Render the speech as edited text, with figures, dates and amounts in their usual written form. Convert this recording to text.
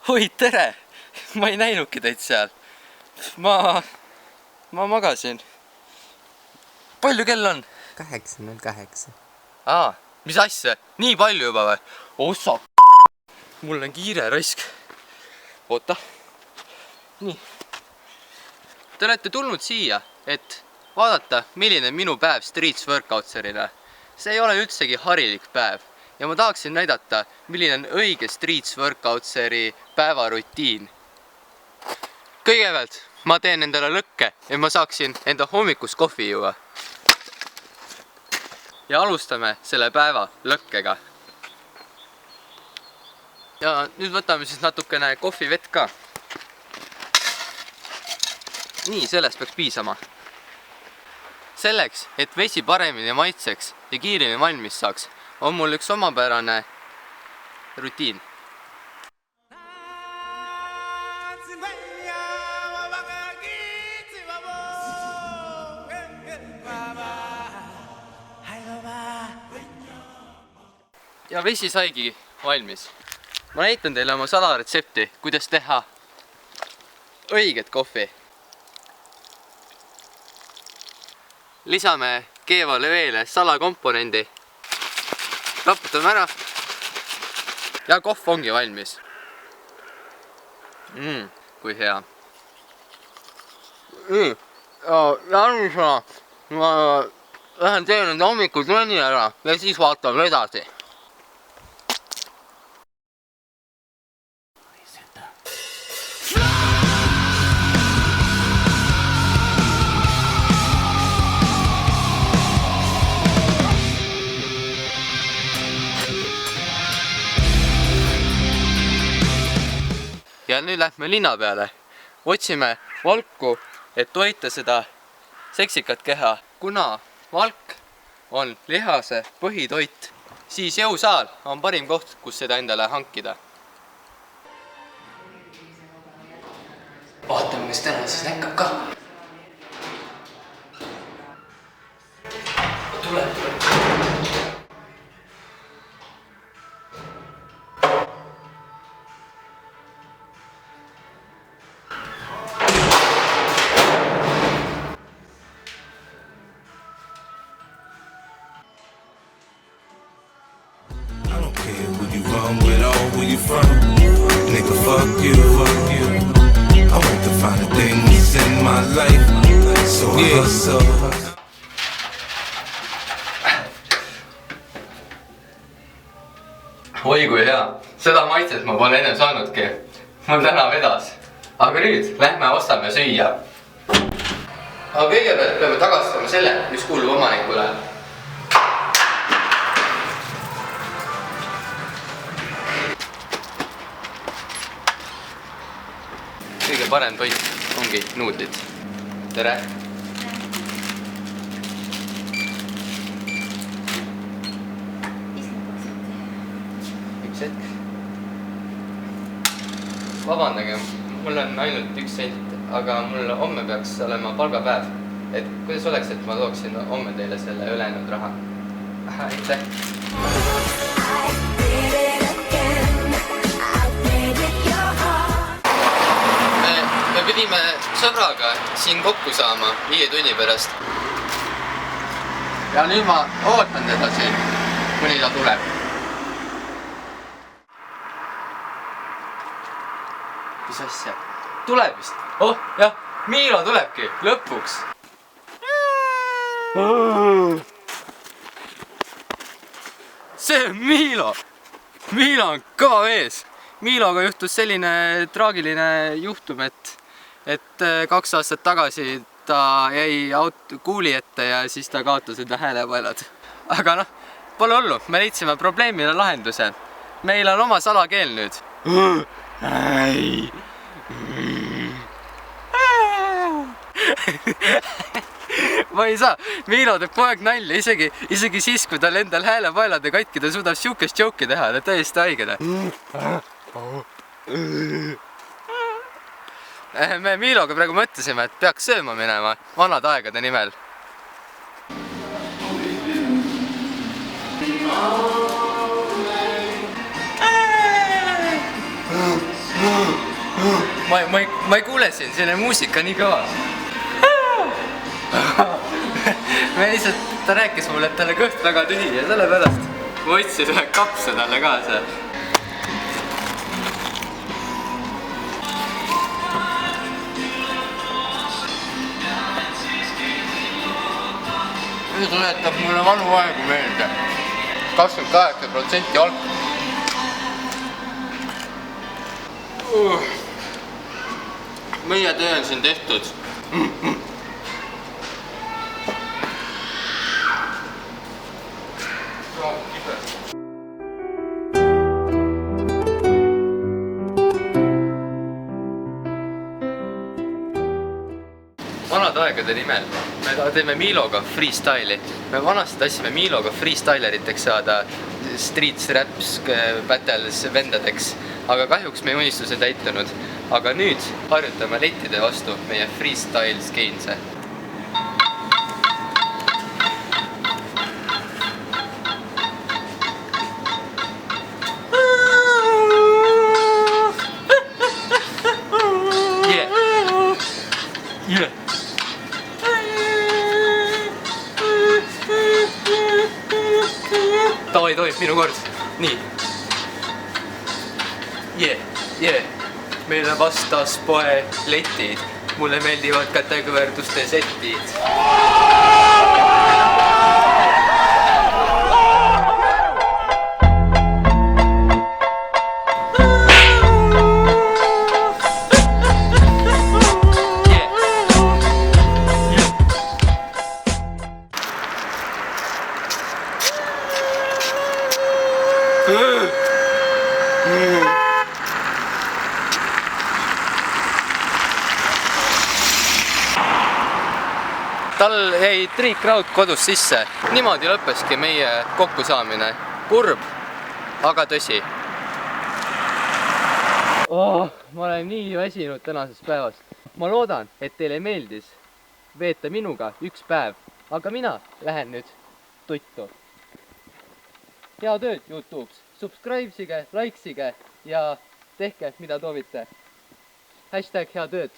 Oi, tere! Ma ei näinudki teid seal. Ma magasin. Palju kell on? 8:08. Mis asja? Nii palju juba või? Ossa. Mul on kiire, raisk. Oota. Nii. Te olete tulnud siia, et vaadata, milline minu päev Streets Workoutserina. See ei ole üldsegi harilik päev. Ja ma tahaksin näidata, milline on õige Streets Workoutseri päevarutiin. Kõigepealt ma teen endale lõkke, et ma saaksin enda hommikus kohvi juua. Ja alustame selle päeva lõkkega. Ja nüüd võtame siis natukene kohvivett ka. Nii, sellest peaks piisama. Selleks, et vesi paremini maitseks ja kiiremini valmis saaks, on mul üks omapärane rutiin. Ja vesi saigi valmis. Ma näitan teile oma salaretsepti, kuidas teha õiget kohvi. Lisame keevale veele salakomponendi. Raputame ära. Ja kohv ongi valmis. Kui hea. Järgmisena ma lähen teen enda hommikutrenni ära ja siis vaatame edasi. Ja nüüd lähme linna peale. Otsime valku, et toita seda seksikat keha. Kuna valk on lihase põhitoit, siis jõusaal on parim koht, kus seda endale hankida. Vaatame, kes täna siis näkkab ka. Tule. Where you from? Nigga, fuck you. I want to find the things in my life. So I hustle. Oi kui hea. Seda maitset ma pole enne saanudki. Mul täna vedas. Aga nüüd lähme ostame süüa. Aga kõigepealt peame tagastama selle, mis kuulub omanikule. Kõige parem toit ongi nuudlid. Tere! Üks hetk. Vabandage, mul on ainult 1 sent, aga mul homme peaks olema palgapäev. Et kuidas oleks, et ma tooksin homme teile selle ülejäänud raha? Aitäh! Me pidime sõbraga siin kokku saama 5 tunni pärast. Ja nüüd ma ootan teda siin, kuni ta tuleb. Mis asja? Tuleb vist? Oh, jah, Miilo tulebki, lõpuks. See on Miilo! Miilo on kõva mees! Miiloga juhtus selline traagiline juhtum, et 2 aastat tagasi ta jäi kuuli ette ja siis ta kaotas enda häälepaelad. Aga noh, pole hullu, me leidsime probleemile lahenduse. Meil on oma salakeel nüüd. Ma ei saa, Miilo teeb kogu aeg nalja, isegi siis, kui tal endal häälepaelad ja katki, ta suudab siukest joki teha, ta on täiesti haiged. Me Miiloga praegu mõtlesime, et peaks sööma minema vanade aegade nimel. ma ei kuule siin, selline muusika nii kõva. me lihtsalt, ta rääkis mulle, et talle kõht väga tühi ja sellepärast ma võtsin ühe kapsa talle kaasa. See tuletab mulle vanu aegu meelde. 28% alkoholi. Meie töö on siin tehtud. Vanad aegade nimel me teeme Miloga freestyle'i. Me vanasti tahtsime Miloga freestyleriteks saada, street raps battles vendadeks, aga kahjuks meie unistus ei täitunud. Aga nüüd harjutame lettide vastu meie freestyle skeense. Yeah. Davai, minu kord. Nii. Meil on vastas poe letid. Mulle meeldivad kätekõverduste setid. Tal jäi triikraud kodus sisse. Niimoodi lõppeski meie kokkusaamine. Kurb, aga tõsi. Ma olen nii väsinud tänasest päevast. Ma loodan, et teile meeldis veeta minuga üks päev. Aga mina lähen nüüd tuttu. Hea tööd YouTubes. Subscribe-sige, like-sige ja tehke mida toovite. # hea tööd.